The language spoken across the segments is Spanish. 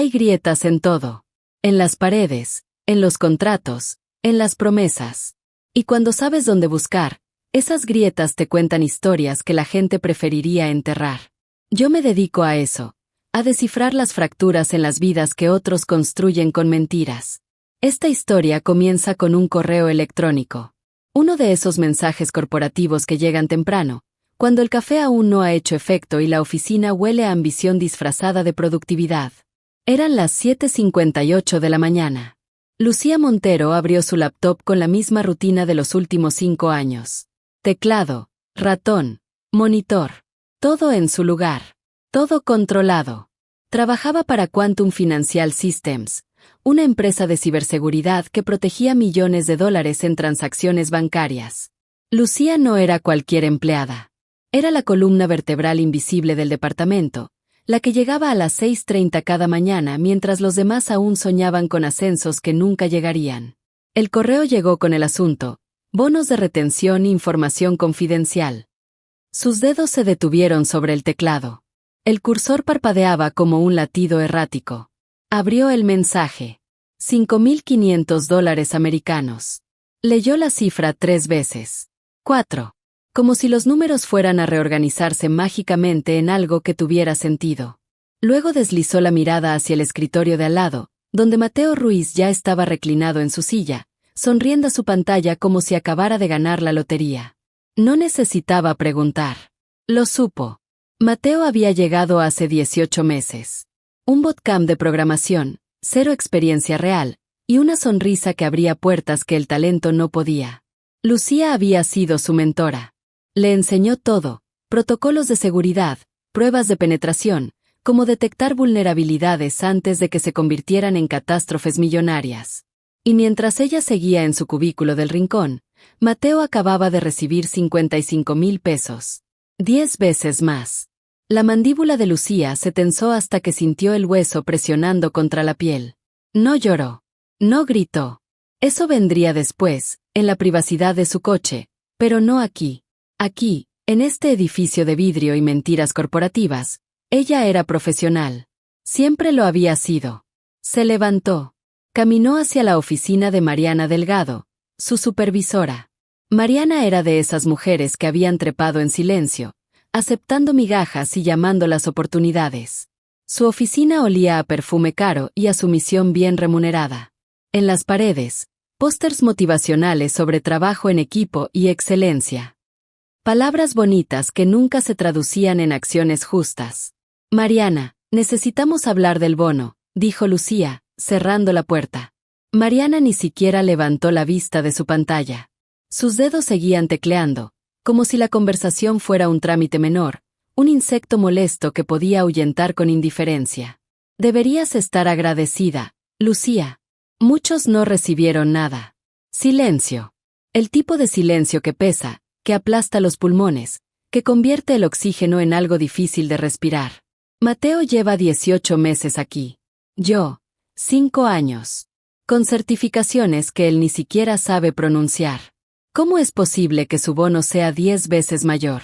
Hay grietas en todo. En las paredes, en los contratos, en las promesas. Y cuando sabes dónde buscar, esas grietas te cuentan historias que la gente preferiría enterrar. Yo me dedico a eso, a descifrar las fracturas en las vidas que otros construyen con mentiras. Esta historia comienza con un correo electrónico. Uno de esos mensajes corporativos que llegan temprano, cuando el café aún no ha hecho efecto y la oficina huele a ambición disfrazada de productividad. Eran las 7:58 de la mañana. Lucía Montero abrió su laptop con la misma rutina de los últimos 5 años. Teclado, ratón, monitor. Todo en su lugar. Todo controlado. Trabajaba para Quantum Financial Systems, una empresa de ciberseguridad que protegía millones de dólares en transacciones bancarias. Lucía no era cualquier empleada. Era la columna vertebral invisible del departamento, la que llegaba a las 6:30 cada mañana mientras los demás aún soñaban con ascensos que nunca llegarían. El correo llegó con el asunto: bonos de retención e información confidencial. Sus dedos se detuvieron sobre el teclado. El cursor parpadeaba como un latido errático. Abrió el mensaje. $5.500 americanos. Leyó la cifra 3 veces. 4. Como si los números fueran a reorganizarse mágicamente en algo que tuviera sentido. Luego deslizó la mirada hacia el escritorio de al lado, donde Mateo Ruiz ya estaba reclinado en su silla, sonriendo a su pantalla como si acabara de ganar la lotería. No necesitaba preguntar. Lo supo. Mateo había llegado hace 18 meses. Un bootcamp de programación, 0 experiencia real, y una sonrisa que abría puertas que el talento no podía. Lucía había sido su mentora. Le enseñó todo: protocolos de seguridad, pruebas de penetración, cómo detectar vulnerabilidades antes de que se convirtieran en catástrofes millonarias. Y mientras ella seguía en su cubículo del rincón, Mateo acababa de recibir $55,000. 10 veces más. La mandíbula de Lucía se tensó hasta que sintió el hueso presionando contra la piel. No lloró. No gritó. Eso vendría después, en la privacidad de su coche, pero no aquí. Aquí, en este edificio de vidrio y mentiras corporativas, ella era profesional. Siempre lo había sido. Se levantó. Caminó hacia la oficina de Mariana Delgado, su supervisora. Mariana era de esas mujeres que habían trepado en silencio, aceptando migajas y llamando las oportunidades. Su oficina olía a perfume caro y a sumisión bien remunerada. En las paredes, pósters motivacionales sobre trabajo en equipo y excelencia. Palabras bonitas que nunca se traducían en acciones justas. Mariana, necesitamos hablar del bono, dijo Lucía, cerrando la puerta. Mariana ni siquiera levantó la vista de su pantalla. Sus dedos seguían tecleando, como si la conversación fuera un trámite menor, un insecto molesto que podía ahuyentar con indiferencia. Deberías estar agradecida, Lucía. Muchos no recibieron nada. Silencio. El tipo de silencio que pesa, que aplasta los pulmones, que convierte el oxígeno en algo difícil de respirar. Mateo lleva 18 meses aquí. Yo, 5 años. Con certificaciones que él ni siquiera sabe pronunciar. ¿Cómo es posible que su bono sea 10 veces mayor?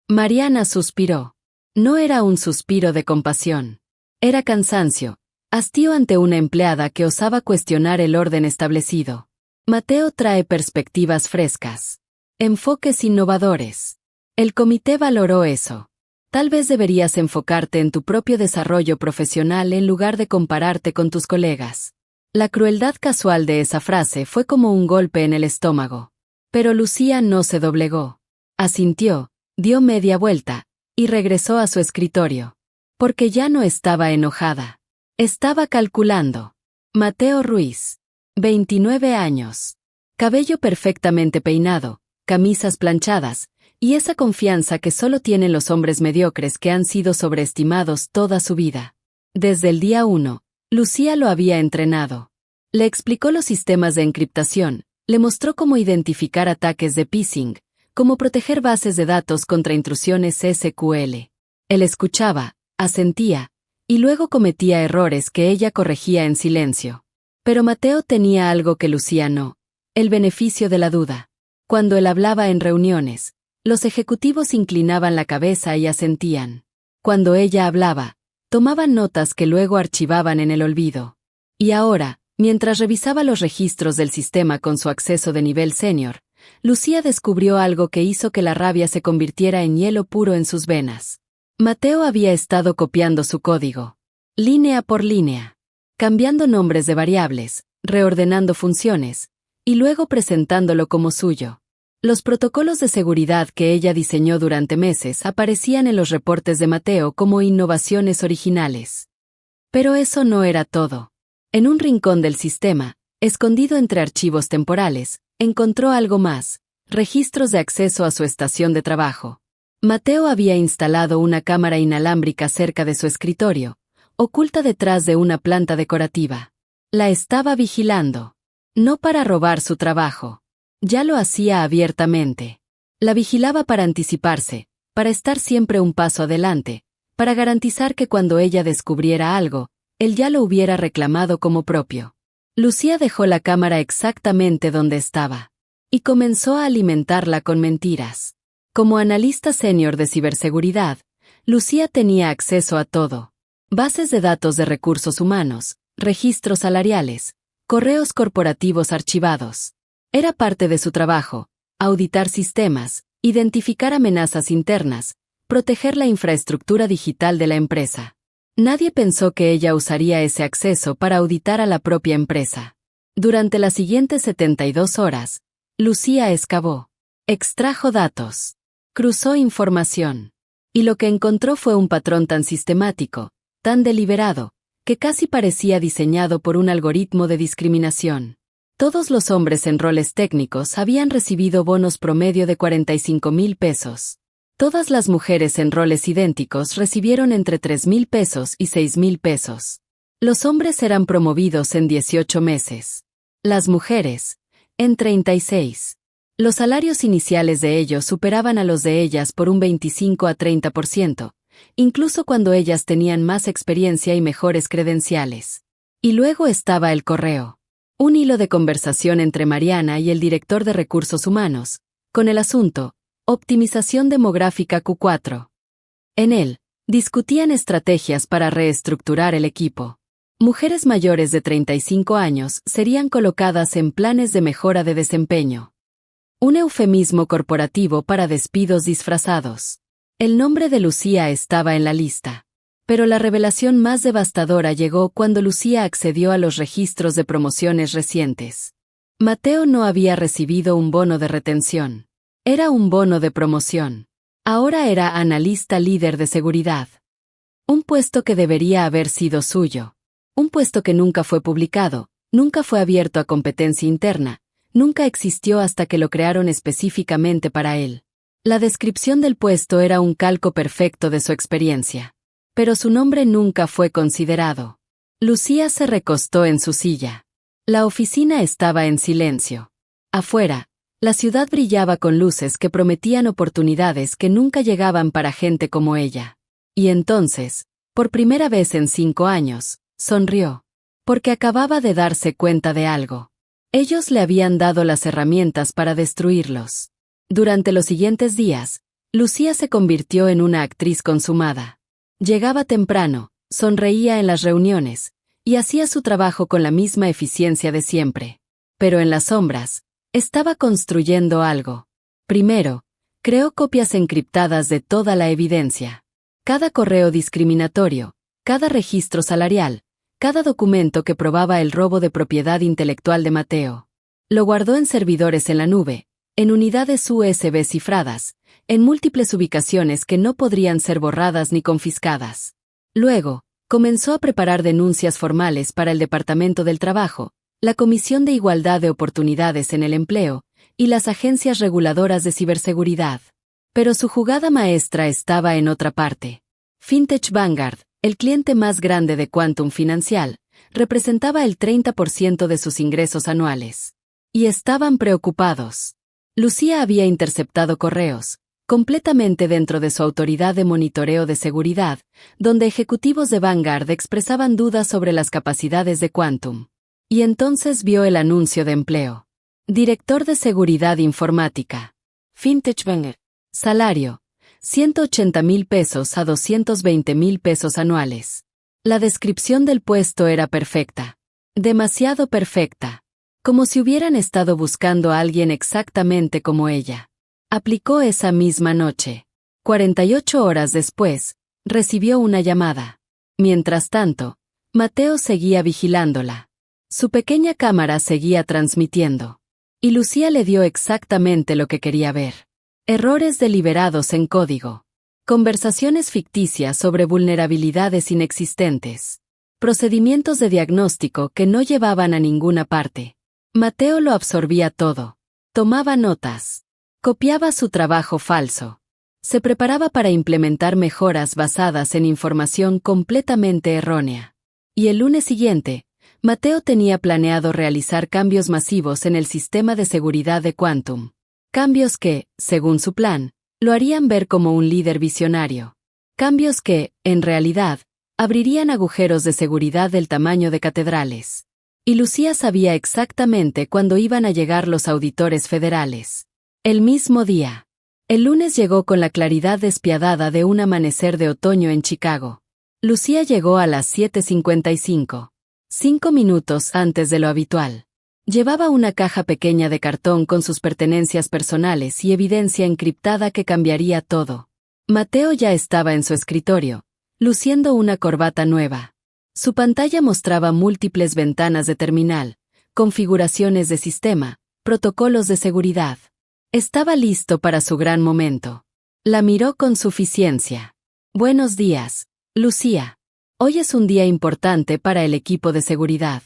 Mariana suspiró. No era un suspiro de compasión. Era cansancio, hastío ante una empleada que osaba cuestionar el orden establecido. Mateo trae perspectivas frescas. Enfoques innovadores. El comité valoró eso. Tal vez deberías enfocarte en tu propio desarrollo profesional en lugar de compararte con tus colegas. La crueldad casual de esa frase fue como un golpe en el estómago. Pero Lucía no se doblegó. Asintió, dio media vuelta, y regresó a su escritorio. Porque ya no estaba enojada. Estaba calculando. Mateo Ruiz. 29 años. Cabello perfectamente peinado, camisas planchadas, y esa confianza que solo tienen los hombres mediocres que han sido sobreestimados toda su vida. Desde el día 1, Lucía lo había entrenado. Le explicó los sistemas de encriptación, le mostró cómo identificar ataques de phishing, cómo proteger bases de datos contra intrusiones SQL. Él escuchaba, asentía, y luego cometía errores que ella corregía en silencio. Pero Mateo tenía algo que Lucía no: el beneficio de la duda. Cuando él hablaba en reuniones, los ejecutivos inclinaban la cabeza y asentían. Cuando ella hablaba, Tomaban notas que luego archivaban en el olvido. Y ahora, mientras revisaba los registros del sistema con su acceso de nivel senior, Lucía descubrió algo que hizo que la rabia se convirtiera en hielo puro en sus venas. Mateo había estado copiando su código, línea por línea, cambiando nombres de variables, reordenando funciones, y luego presentándolo como suyo. Los protocolos de seguridad que ella diseñó durante meses aparecían en los reportes de Mateo como innovaciones originales. Pero eso no era todo. En un rincón del sistema, escondido entre archivos temporales, encontró algo más: registros de acceso a su estación de trabajo. Mateo había instalado una cámara inalámbrica cerca de su escritorio, oculta detrás de una planta decorativa. La estaba vigilando. No para robar su trabajo. Ya lo hacía abiertamente. La vigilaba para anticiparse, para estar siempre un paso adelante, para garantizar que cuando ella descubriera algo, él ya lo hubiera reclamado como propio. Lucía dejó la cámara exactamente donde estaba. Y comenzó a alimentarla con mentiras. Como analista senior de ciberseguridad, Lucía tenía acceso a todo. Bases de datos de recursos humanos, registros salariales, correos corporativos archivados. Era parte de su trabajo: auditar sistemas, identificar amenazas internas, proteger la infraestructura digital de la empresa. Nadie pensó que ella usaría ese acceso para auditar a la propia empresa. Durante las siguientes 72 horas, Lucía excavó, extrajo datos, cruzó información. Y lo que encontró fue un patrón tan sistemático, tan deliberado, que casi parecía diseñado por un algoritmo de discriminación. Todos los hombres en roles técnicos habían recibido bonos promedio de 45,000 pesos. Todas las mujeres en roles idénticos recibieron entre 3,000 pesos y 6,000 pesos. Los hombres eran promovidos en 18 meses. Las mujeres, en 36. Los salarios iniciales de ellos superaban a los de ellas por un 25 a 30%, incluso cuando ellas tenían más experiencia y mejores credenciales. Y luego estaba el correo. Un hilo de conversación entre Mariana y el director de recursos humanos, con el asunto: optimización demográfica Q4. En él, discutían estrategias para reestructurar el equipo. Mujeres mayores de 35 años serían colocadas en planes de mejora de desempeño. Un eufemismo corporativo para despidos disfrazados. El nombre de Lucía estaba en la lista. Pero la revelación más devastadora llegó cuando Lucía accedió a los registros de promociones recientes. Mateo no había recibido un bono de retención. Era un bono de promoción. Ahora era analista líder de seguridad. Un puesto que debería haber sido suyo. Un puesto que nunca fue publicado, nunca fue abierto a competencia interna, nunca existió hasta que lo crearon específicamente para él. La descripción del puesto era un calco perfecto de su experiencia. Pero su nombre nunca fue considerado. Lucía se recostó en su silla. La oficina estaba en silencio. Afuera, la ciudad brillaba con luces que prometían oportunidades que nunca llegaban para gente como ella. Y entonces, por primera vez en 5 años, sonrió. Porque acababa de darse cuenta de algo. Ellos le habían dado las herramientas para destruirlos. Durante los siguientes días, Lucía se convirtió en una actriz consumada. Llegaba temprano, sonreía en las reuniones, y hacía su trabajo con la misma eficiencia de siempre. Pero en las sombras, estaba construyendo algo. Primero, creó copias encriptadas de toda la evidencia. Cada correo discriminatorio, cada registro salarial, cada documento que probaba el robo de propiedad intelectual de Mateo. Lo guardó en servidores en la nube, en unidades USB cifradas, en múltiples ubicaciones que no podrían ser borradas ni confiscadas. Luego, comenzó a preparar denuncias formales para el Departamento del Trabajo, la Comisión de Igualdad de Oportunidades en el Empleo y las agencias reguladoras de ciberseguridad. Pero su jugada maestra estaba en otra parte. Fintech Vanguard, el cliente más grande de Quantum Financial, representaba el 30% de sus ingresos anuales. Y estaban preocupados. Lucía había interceptado correos, completamente dentro de su autoridad de monitoreo de seguridad, donde ejecutivos de Vanguard expresaban dudas sobre las capacidades de Quantum. Y entonces vio el anuncio de empleo. Director de Seguridad Informática. Fintech Vanguard. Salario: 180,000 pesos a 220,000 pesos anuales. La descripción del puesto era perfecta. Demasiado perfecta. Como si hubieran estado buscando a alguien exactamente como ella. Aplicó esa misma noche. 48 horas después, recibió una llamada. Mientras tanto, Mateo seguía vigilándola. Su pequeña cámara seguía transmitiendo. Y Lucía le dio exactamente lo que quería ver. Errores deliberados en código. Conversaciones ficticias sobre vulnerabilidades inexistentes. Procedimientos de diagnóstico que no llevaban a ninguna parte. Mateo lo absorbía todo. Tomaba notas. Copiaba su trabajo falso. Se preparaba para implementar mejoras basadas en información completamente errónea. Y el lunes siguiente, Mateo tenía planeado realizar cambios masivos en el sistema de seguridad de Quantum. Cambios que, según su plan, lo harían ver como un líder visionario. Cambios que, en realidad, abrirían agujeros de seguridad del tamaño de catedrales. Y Lucía sabía exactamente cuándo iban a llegar los auditores federales. El mismo día. El lunes llegó con la claridad despiadada de un amanecer de otoño en Chicago. Lucía llegó a las 7:55. 5 minutos antes de lo habitual. Llevaba una caja pequeña de cartón con sus pertenencias personales y evidencia encriptada que cambiaría todo. Mateo ya estaba en su escritorio, luciendo una corbata nueva. Su pantalla mostraba múltiples ventanas de terminal, configuraciones de sistema, protocolos de seguridad. Estaba listo para su gran momento. La miró con suficiencia. Buenos días, Lucía. Hoy es un día importante para el equipo de seguridad.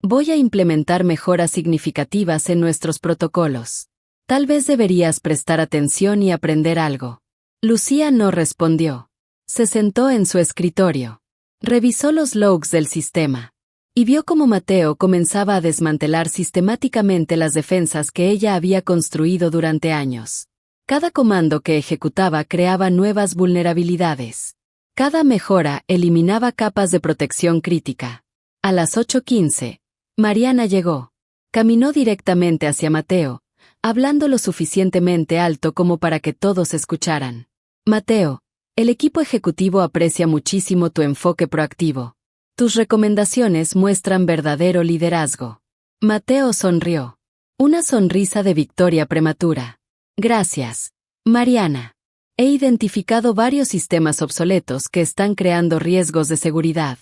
Voy a implementar mejoras significativas en nuestros protocolos. Tal vez deberías prestar atención y aprender algo. Lucía no respondió. Se sentó en su escritorio. Revisó los logs del sistema. Y vio cómo Mateo comenzaba a desmantelar sistemáticamente las defensas que ella había construido durante años. Cada comando que ejecutaba creaba nuevas vulnerabilidades. Cada mejora eliminaba capas de protección crítica. A las 8:15, Mariana llegó. Caminó directamente hacia Mateo, hablando lo suficientemente alto como para que todos escucharan. Mateo, el equipo ejecutivo aprecia muchísimo tu enfoque proactivo. Tus recomendaciones muestran verdadero liderazgo. Mateo sonrió. Una sonrisa de victoria prematura. Gracias, Mariana. He identificado varios sistemas obsoletos que están creando riesgos de seguridad.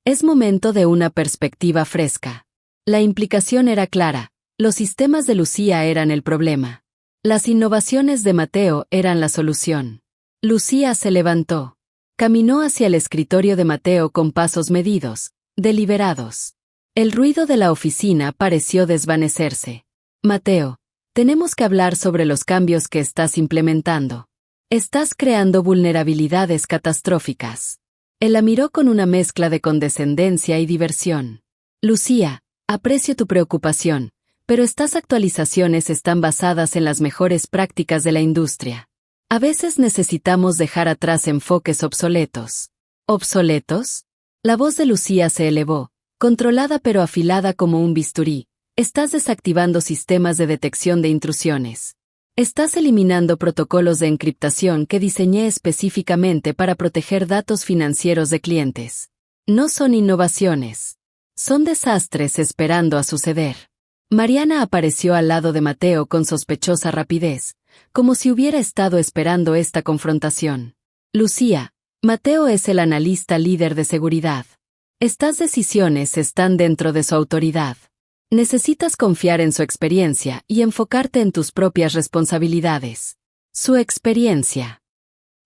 Es momento de una perspectiva fresca. La implicación era clara. Los sistemas de Lucía eran el problema. Las innovaciones de Mateo eran la solución. Lucía se levantó. Caminó hacia el escritorio de Mateo con pasos medidos, deliberados. El ruido de la oficina pareció desvanecerse. Mateo, tenemos que hablar sobre los cambios que estás implementando. Estás creando vulnerabilidades catastróficas. Él la miró con una mezcla de condescendencia y diversión. Lucía, aprecio tu preocupación, pero estas actualizaciones están basadas en las mejores prácticas de la industria. A veces necesitamos dejar atrás enfoques obsoletos. ¿Obsoletos? La voz de Lucía se elevó, controlada pero afilada como un bisturí. Estás desactivando sistemas de detección de intrusiones. Estás eliminando protocolos de encriptación que diseñé específicamente para proteger datos financieros de clientes. No son innovaciones. Son desastres esperando a suceder. Mariana apareció al lado de Mateo con sospechosa rapidez, como si hubiera estado esperando esta confrontación. Lucía, Mateo es el analista líder de seguridad. Estas decisiones están dentro de su autoridad. Necesitas confiar en su experiencia y enfocarte en tus propias responsabilidades. Su experiencia.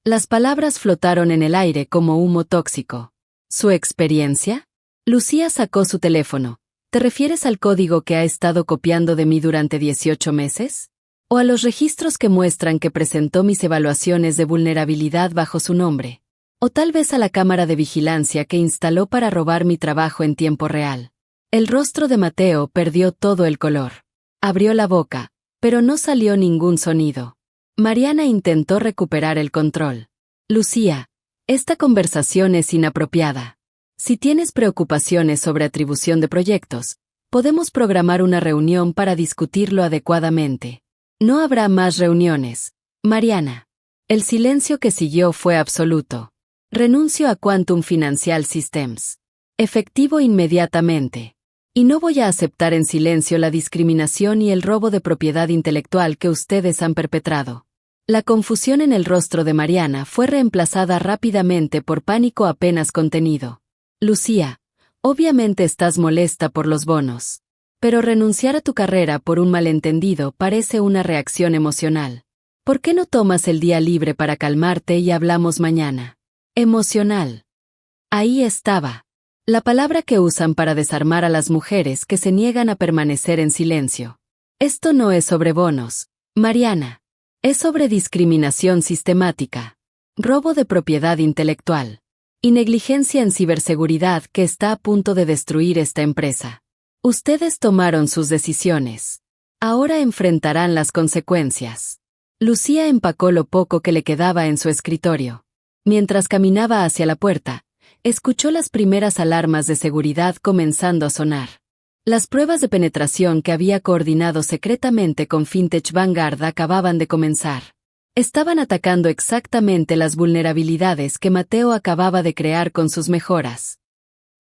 Las palabras flotaron en el aire como humo tóxico. ¿Su experiencia? Lucía sacó su teléfono. ¿Te refieres al código que ha estado copiando de mí durante 18 meses? ¿O a los registros que muestran que presentó mis evaluaciones de vulnerabilidad bajo su nombre? ¿O tal vez a la cámara de vigilancia que instaló para robar mi trabajo en tiempo real? El rostro de Mateo perdió todo el color. Abrió la boca, pero no salió ningún sonido. Mariana intentó recuperar el control. Lucía, esta conversación es inapropiada. Si tienes preocupaciones sobre atribución de proyectos, podemos programar una reunión para discutirlo adecuadamente. No habrá más reuniones, Mariana. El silencio que siguió fue absoluto. Renuncio a Quantum Financial Systems. Efectivo inmediatamente. Y no voy a aceptar en silencio la discriminación y el robo de propiedad intelectual que ustedes han perpetrado. La confusión en el rostro de Mariana fue reemplazada rápidamente por pánico apenas contenido. Lucía, obviamente estás molesta por los bonos. Pero renunciar a tu carrera por un malentendido parece una reacción emocional. ¿Por qué no tomas el día libre para calmarte y hablamos mañana? Emocional. Ahí estaba. La palabra que usan para desarmar a las mujeres que se niegan a permanecer en silencio. Esto no es sobre bonos, Mariana. Es sobre discriminación sistemática, robo de propiedad intelectual y negligencia en ciberseguridad que está a punto de destruir esta empresa. Ustedes tomaron sus decisiones. Ahora enfrentarán las consecuencias. Lucía empacó lo poco que le quedaba en su escritorio. Mientras caminaba hacia la puerta, escuchó las primeras alarmas de seguridad comenzando a sonar. Las pruebas de penetración que había coordinado secretamente con Fintech Vanguard acababan de comenzar. Estaban atacando exactamente las vulnerabilidades que Mateo acababa de crear con sus mejoras.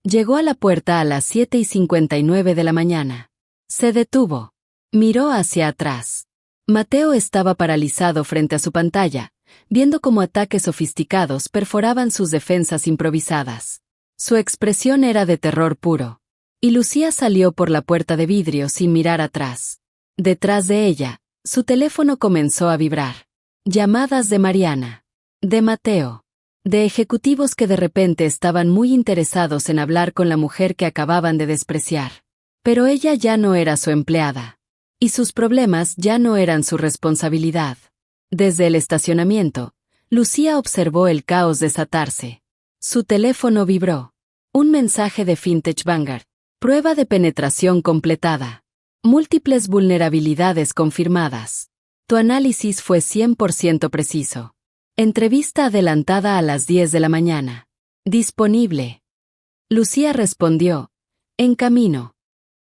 Llegó a la puerta a las 7:59 de la mañana. Se detuvo. Miró hacia atrás. Mateo estaba paralizado frente a su pantalla, viendo cómo ataques sofisticados perforaban sus defensas improvisadas. Su expresión era de terror puro. Y Lucía salió por la puerta de vidrio sin mirar atrás. Detrás de ella, su teléfono comenzó a vibrar. Llamadas de Mariana, de Mateo, de ejecutivos que de repente estaban muy interesados en hablar con la mujer que acababan de despreciar. Pero ella ya no era su empleada. Y sus problemas ya no eran su responsabilidad. Desde el estacionamiento, Lucía observó el caos desatarse. Su teléfono vibró. Un mensaje de Fintech Vanguard. Prueba de penetración completada. Múltiples vulnerabilidades confirmadas. Tu análisis fue 100% preciso. Entrevista adelantada a las 10 de la mañana. Disponible. Lucía respondió. En camino.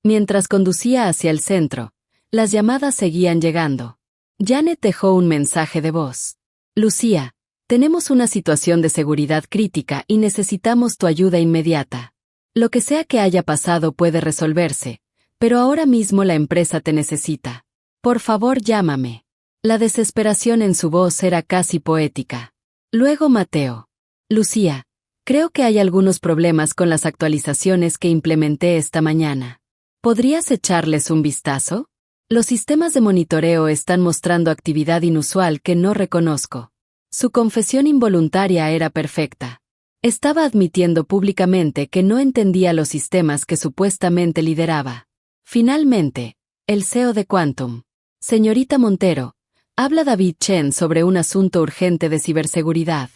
Mientras conducía hacia el centro, las llamadas seguían llegando. Janet dejó un mensaje de voz. Lucía, tenemos una situación de seguridad crítica y necesitamos tu ayuda inmediata. Lo que sea que haya pasado puede resolverse, pero ahora mismo la empresa te necesita. Por favor, llámame. La desesperación en su voz era casi poética. Luego Mateo. Lucía, creo que hay algunos problemas con las actualizaciones que implementé esta mañana. ¿Podrías echarles un vistazo? Los sistemas de monitoreo están mostrando actividad inusual que no reconozco. Su confesión involuntaria era perfecta. Estaba admitiendo públicamente que no entendía los sistemas que supuestamente lideraba. Finalmente, el CEO de Quantum. Señorita Montero, habla David Chen sobre un asunto urgente de ciberseguridad.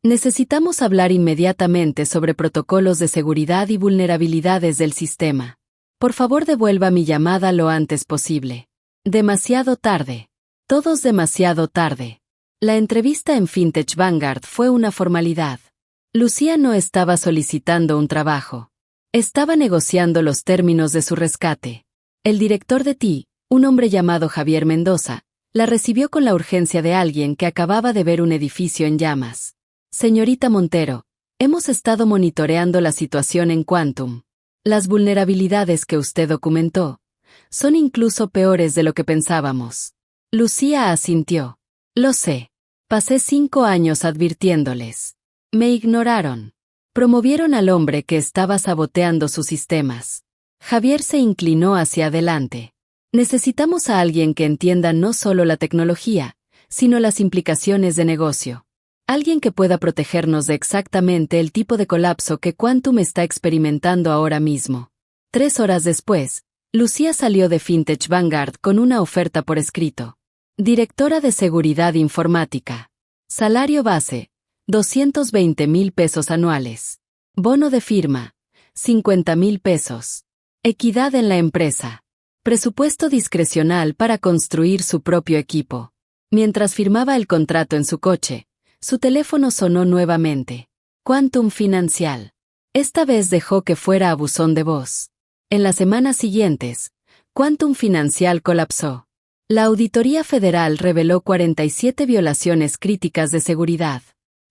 Necesitamos hablar inmediatamente sobre protocolos de seguridad y vulnerabilidades del sistema. Por favor, devuelva mi llamada lo antes posible. Demasiado tarde. Todos demasiado tarde. La entrevista en Fintech Vanguard fue una formalidad. Lucía no estaba solicitando un trabajo. Estaba negociando los términos de su rescate. El director de TI, un hombre llamado Javier Mendoza, la recibió con la urgencia de alguien que acababa de ver un edificio en llamas. Señorita Montero, hemos estado monitoreando la situación en Quantum. Las vulnerabilidades que usted documentó son incluso peores de lo que pensábamos. Lucía asintió. Lo sé. Pasé 5 años advirtiéndoles. Me ignoraron. Promovieron al hombre que estaba saboteando sus sistemas. Javier se inclinó hacia adelante. Necesitamos a alguien que entienda no solo la tecnología, sino las implicaciones de negocio. Alguien que pueda protegernos de exactamente el tipo de colapso que Quantum está experimentando ahora mismo. 3 horas después, Lucía salió de Fintech Vanguard con una oferta por escrito. Directora de Seguridad Informática. Salario base, 220,000 pesos anuales. Bono de firma, 50,000 pesos. Equidad en la empresa. Presupuesto discrecional para construir su propio equipo. Mientras firmaba el contrato en su coche, su teléfono sonó nuevamente. Quantum Financial. Esta vez dejó que fuera a buzón de voz. En las semanas siguientes, Quantum Financial colapsó. La Auditoría Federal reveló 47 violaciones críticas de seguridad.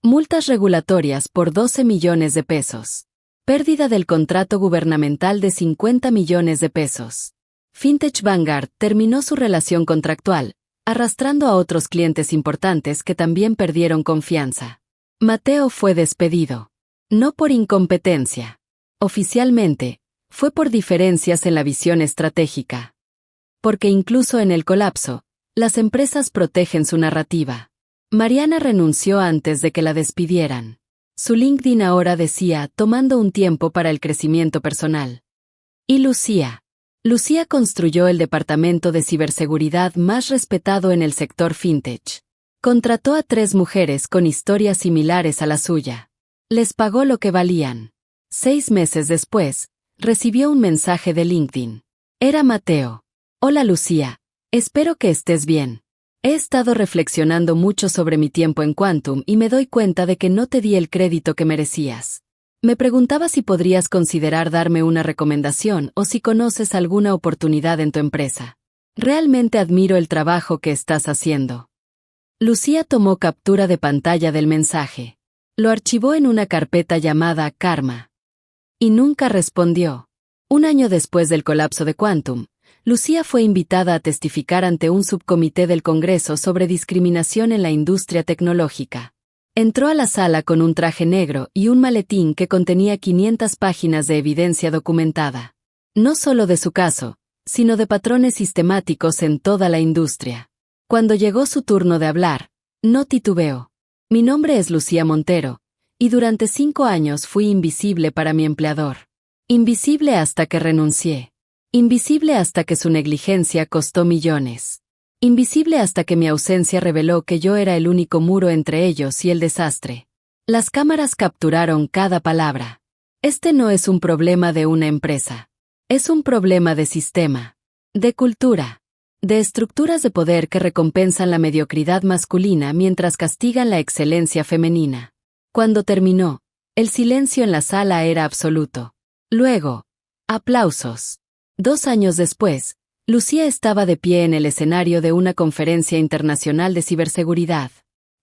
Multas regulatorias por 12 millones de pesos. Pérdida del contrato gubernamental de 50 millones de pesos. Fintech Vanguard terminó su relación contractual, arrastrando a otros clientes importantes que también perdieron confianza. Mateo fue despedido. No por incompetencia. Oficialmente, fue por diferencias en la visión estratégica. Porque incluso en el colapso, las empresas protegen su narrativa. Mariana renunció antes de que la despidieran. Su LinkedIn ahora decía, tomando un tiempo para el crecimiento personal. Y Lucía. Lucía construyó el departamento de ciberseguridad más respetado en el sector fintech. Contrató a 3 mujeres con historias similares a la suya. Les pagó lo que valían. 6 meses después, recibió un mensaje de LinkedIn. Era Mateo. Hola Lucía, espero que estés bien. He estado reflexionando mucho sobre mi tiempo en Quantum y me doy cuenta de que no te di el crédito que merecías. Me preguntaba si podrías considerar darme una recomendación o si conoces alguna oportunidad en tu empresa. Realmente admiro el trabajo que estás haciendo. Lucía tomó captura de pantalla del mensaje. Lo archivó en una carpeta llamada Karma. Y nunca respondió. Un año después del colapso de Quantum, Lucía fue invitada a testificar ante un subcomité del Congreso sobre discriminación en la industria tecnológica. Entró a la sala con un traje negro y un maletín que contenía 500 páginas de evidencia documentada. No solo de su caso, sino de patrones sistemáticos en toda la industria. Cuando llegó su turno de hablar, no titubeó. Mi nombre es Lucía Montero, y durante 5 años fui invisible para mi empleador. Invisible hasta que renuncié. Invisible hasta que su negligencia costó millones. Invisible hasta que mi ausencia reveló que yo era el único muro entre ellos y el desastre. Las cámaras capturaron cada palabra. Este no es un problema de una empresa. Es un problema de sistema. De cultura. De estructuras de poder que recompensan la mediocridad masculina mientras castigan la excelencia femenina. Cuando terminó, el silencio en la sala era absoluto. Luego, aplausos. 2 años después, Lucía estaba de pie en el escenario de una conferencia internacional de ciberseguridad.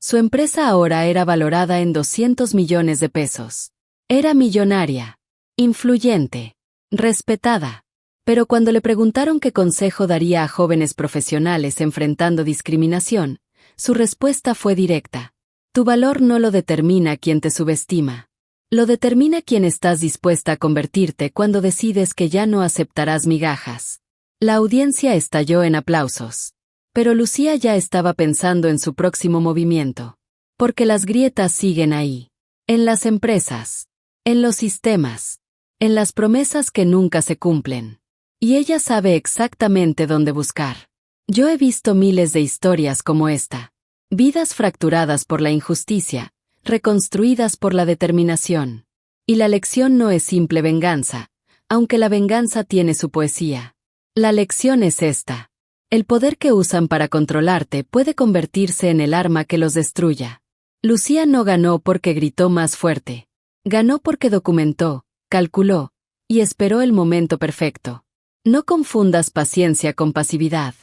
Su empresa ahora era valorada en 200 millones de pesos. Era millonaria, influyente, respetada. Pero cuando le preguntaron qué consejo daría a jóvenes profesionales enfrentando discriminación, su respuesta fue directa. Tu valor no lo determina quien te subestima. Lo determina quien estás dispuesta a convertirte cuando decides que ya no aceptarás migajas. La audiencia estalló en aplausos. Pero Lucía ya estaba pensando en su próximo movimiento. Porque las grietas siguen ahí. En las empresas. En los sistemas. En las promesas que nunca se cumplen. Y ella sabe exactamente dónde buscar. Yo he visto miles de historias como esta. Vidas fracturadas por la injusticia, reconstruidas por la determinación. Y la lección no es simple venganza, aunque la venganza tiene su poesía. La lección es esta. El poder que usan para controlarte puede convertirse en el arma que los destruya. Lucía no ganó porque gritó más fuerte. Ganó porque documentó, calculó, y esperó el momento perfecto. No confundas paciencia con pasividad.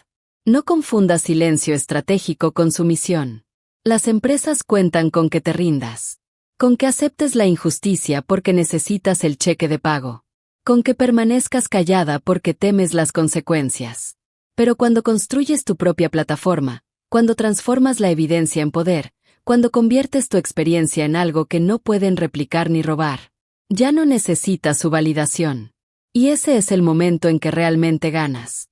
No confundas silencio estratégico con sumisión. Las empresas cuentan con que te rindas. Con que aceptes la injusticia porque necesitas el cheque de pago. Con que permanezcas callada porque temes las consecuencias. Pero cuando construyes tu propia plataforma, cuando transformas la evidencia en poder, cuando conviertes tu experiencia en algo que no pueden replicar ni robar, ya no necesitas su validación. Y ese es el momento en que realmente ganas.